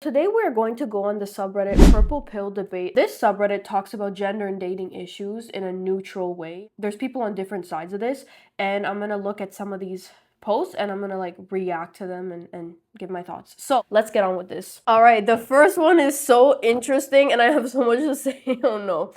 Today we're going to go on the subreddit Purple Pill Debate. This subreddit talks about gender and dating issues in a neutral way. There's people on different sides of this, and I'm gonna look at some of these posts and I'm gonna react to them and give my thoughts. So let's get on with this. All right, the first one is so interesting and I have so much to say. Oh no.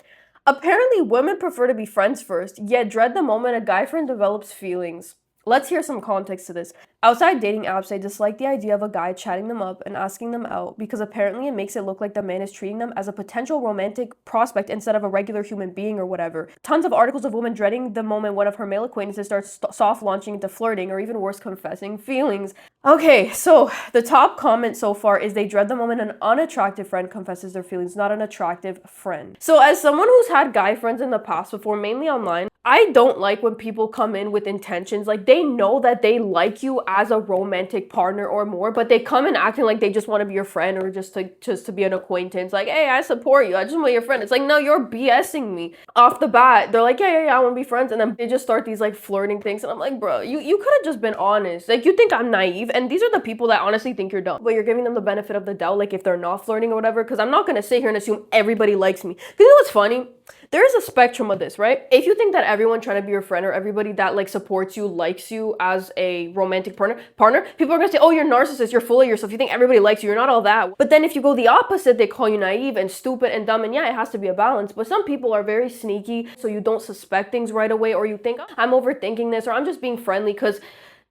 Apparently, women prefer to be friends first, yet dread the moment a guy friend develops feelings. Let's hear some context to this. Outside dating apps, they dislike the idea of a guy chatting them up and asking them out because apparently it makes it look like the man is treating them as a potential romantic prospect instead of a regular human being or whatever. Tons of articles of women dreading the moment one of her male acquaintances starts soft launching into flirting or even worse, confessing feelings. Okay, so the top comment so far is they dread the moment an unattractive friend confesses their feelings, not an attractive friend. So as someone who's had guy friends in the past before, mainly online, I don't like when people come in with intentions, like they know that they like you as a romantic partner or more, but they come in acting like they just want to be your friend or just to be an acquaintance. Like, hey, I support you. I just want to be your friend. It's like, no, you're BSing me. Off the bat, they're like, yeah, I want to be friends. And then they just start these flirting things. And I'm like, bro, you could have just been honest. Like, you think I'm naive. And these are the people that honestly think you're dumb. But you're giving them the benefit of the doubt, like if they're not flirting or whatever. Because I'm not going to sit here and assume everybody likes me. Because you know what's funny? There is a spectrum of this, right? If you think that everyone trying to be your friend or everybody that supports you, likes you as a romantic partner, people are gonna say, oh, you're narcissist, you're full of yourself, you think everybody likes you, you're not all that. But then if you go the opposite, they call you naive and stupid and dumb, and yeah, it has to be a balance. But some people are very sneaky, so you don't suspect things right away, or you think, oh, I'm overthinking this, or I'm just being friendly, because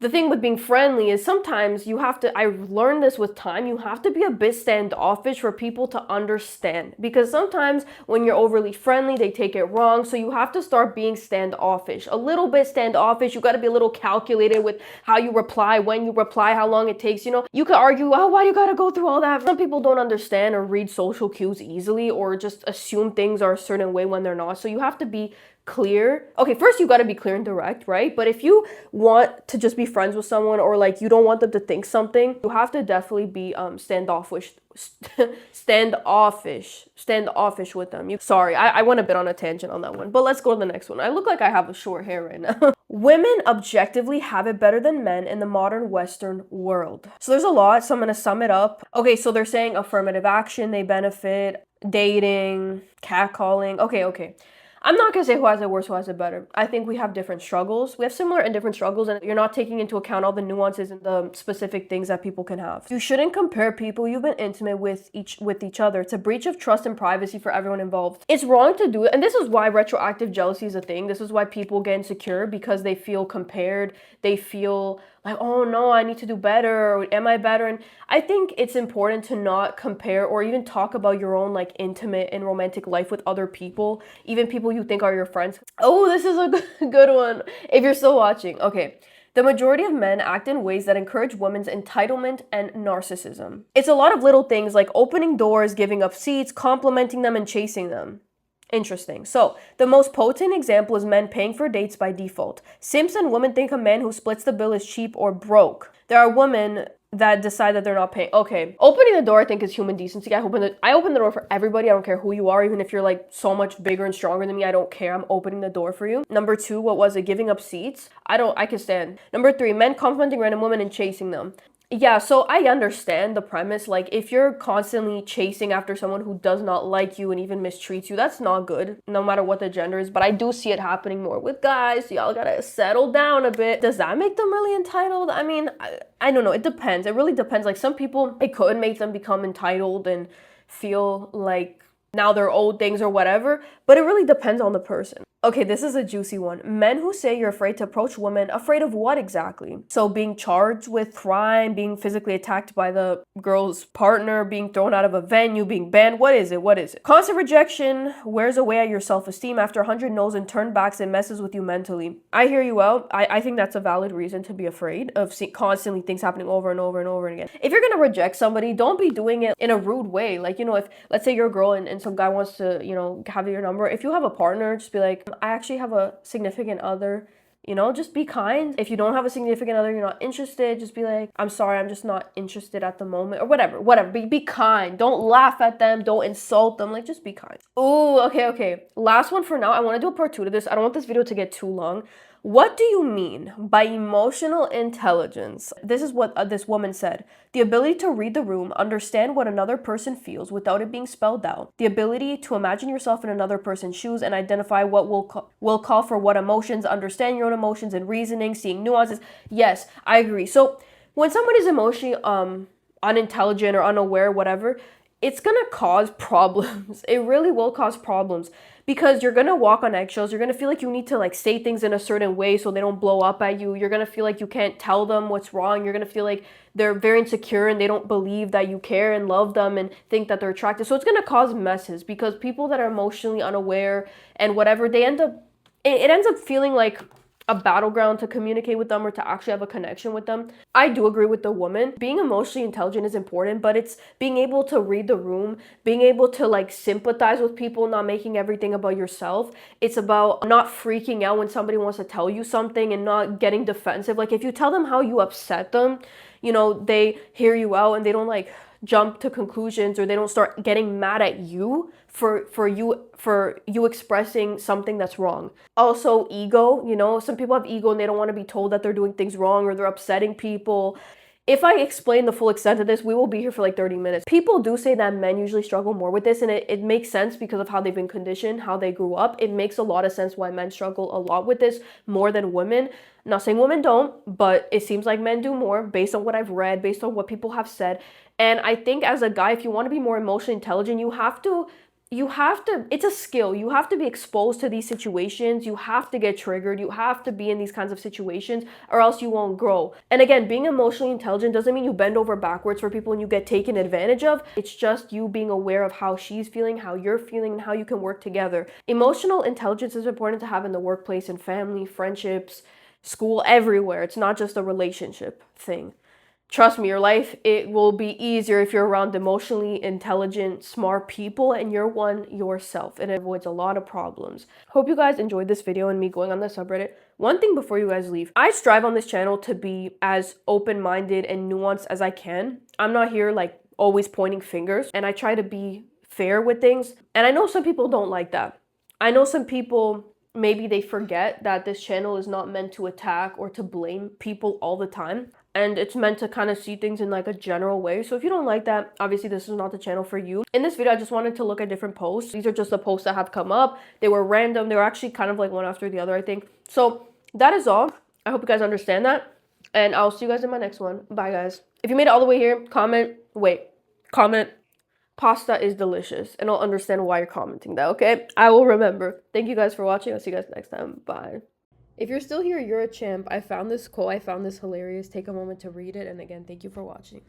the thing with being friendly is sometimes you have to, I've learned this with time, you have to be a bit standoffish for people to understand. Because sometimes when you're overly friendly, they take it wrong. So you have to start being standoffish. A little bit standoffish. You got to be a little calculated with how you reply, when you reply, how long it takes. You know, you could argue, oh, why do you got to go through all that? Some people don't understand or read social cues easily or just assume things are a certain way when they're not. So you have to be clear. Okay, first you got to be clear and direct, right? But if you want to just be friends with someone or you don't want them to think something, you have to definitely be standoffish with them. Sorry, I went a bit on a tangent on that one, but let's go to the next one. I look like I have a short hair right now. Women objectively have it better than men in the modern Western world. So there's a lot, so I'm gonna sum it up. Okay, so they're saying affirmative action, they benefit, dating, catcalling. Okay. I'm not gonna say who has it worse, who has it better. I think we have different struggles. We have similar and different struggles, and you're not taking into account all the nuances and the specific things that people can have. You shouldn't compare people you've been intimate with each other. It's a breach of trust and privacy for everyone involved. It's wrong to do it, and this is why retroactive jealousy is a thing. This is why people get insecure, because they feel compared. They feel like, oh no, I need to do better, or am I better? And I think it's important to not compare or even talk about your own intimate and romantic life with other people, even people you think are your friends. Oh, this is a good one. If you're still watching. Okay. The majority of men act in ways that encourage women's entitlement and narcissism. It's a lot of little things like opening doors, giving up seats, complimenting them, and chasing them. Interesting. So, the most potent example is men paying for dates by default. Simps and women think a man who splits the bill is cheap or broke. There are women that decide that they're not paying. Okay, opening the door I think is human decency. I open the door for everybody. I don't care who you are, even if you're so much bigger and stronger than me. I don't care. I'm opening the door for you. Number 2, what was it? Giving up seats. I can stand. Number 3, men complimenting random women and chasing them. Yeah, so I understand the premise. If you're constantly chasing after someone who does not like you and even mistreats you, that's not good, no matter what the gender is. But I do see it happening more with guys, so y'all gotta settle down a bit. Does that make them really entitled? I mean, I don't know. It depends. It really depends. Some people, it could make them become entitled and feel like now they're owed things or whatever, but it really depends on the person. Okay, this is a juicy one. Men who say you're afraid to approach women, afraid of what exactly? So being charged with crime, being physically attacked by the girl's partner, being thrown out of a venue, being banned, what is it? Constant rejection wears away at your self-esteem. After 100 no's and turnbacks, it messes with you mentally. I hear you out. I think that's a valid reason to be afraid of constantly things happening over and over and over again. If you're gonna reject somebody, don't be doing it in a rude way. If, let's say you're a girl and some guy wants to, have your number. If you have a partner, just be like, I actually have a significant other, just be kind. If you don't have a significant other, you're not interested, just be like, I'm sorry, I'm just not interested at the moment, or whatever. Be kind. Don't laugh at them. Don't insult them. Just be kind. Oh, okay. Last one for now. I want to do a part 2 to this. I don't want this video to get too long. What do you mean by emotional intelligence? This is what this woman said. The ability to read the room, understand what another person feels without it being spelled out. The ability to imagine yourself in another person's shoes and identify what will call for what emotions, understand your own emotions and reasoning, seeing nuances. Yes, I agree. So when someone is emotionally unintelligent or unaware, whatever, it's gonna cause problems. It really will cause problems because you're gonna walk on eggshells. You're gonna feel like you need to like say things in a certain way so they don't blow up at you. You're gonna feel like you can't tell them what's wrong. You're gonna feel like they're very insecure and they don't believe that you care and love them and think that they're attractive. So it's gonna cause messes because people that are emotionally unaware and whatever, they end up, it ends up feeling like a battleground to communicate with them or to actually have a connection with them. I do agree with the woman. Being emotionally intelligent is important, but it's being able to read the room, being able to like sympathize with people, not making everything about yourself. It's about not freaking out when somebody wants to tell you something and not getting defensive. Like if you tell them how you upset them, you know, they hear you out and they don't like jump to conclusions or they don't start getting mad at you for you expressing something that's wrong. Also ego, you know, some people have ego and they don't want to be told that they're doing things wrong or they're upsetting people. If I explain the full extent of this, we will be here for like 30 minutes. People do say that men usually struggle more with this, and it makes sense because of how they've been conditioned, how they grew up. It makes a lot of sense why men struggle a lot with this more than women. I'm not saying women don't, but it seems like men do more based on what I've read, based on what people have said. And I think as a guy, if you want to be more emotionally intelligent, you have to, it's a skill. You have to be exposed to these situations. You have to get triggered. You have to be in these kinds of situations or else you won't grow. And again, being emotionally intelligent doesn't mean you bend over backwards for people and you get taken advantage of. It's just you being aware of how she's feeling, how you're feeling, and how you can work together. Emotional intelligence is important to have in the workplace and family, friendships, school, everywhere. It's not just a relationship thing. Trust me, your life, it will be easier if you're around emotionally intelligent, smart people and you're one yourself, and it avoids a lot of problems. Hope you guys enjoyed this video and me going on the subreddit. One thing before you guys leave, I strive on this channel to be as open-minded and nuanced as I can. I'm not here like always pointing fingers, and I try to be fair with things. And I know some people don't like that. I know some people, maybe they forget that this channel is not meant to attack or to blame people all the time. And it's meant to kind of see things in like a general way. So if you don't like that, obviously this is not the channel for you. In this video, I just wanted to look at different posts. These are just the posts that have come up. They were random. They were actually kind of like one after the other, I think. So that is all. I hope you guys understand that. And I'll see you guys in my next one. Bye, guys. If you made it all the way here, comment. Pasta is delicious. And I'll understand why you're commenting that, okay? I will remember. Thank you guys for watching. I'll see you guys next time. Bye. If you're still here, you're a champ. I found this quote. I found this hilarious. Take a moment to read it. And again, thank you for watching.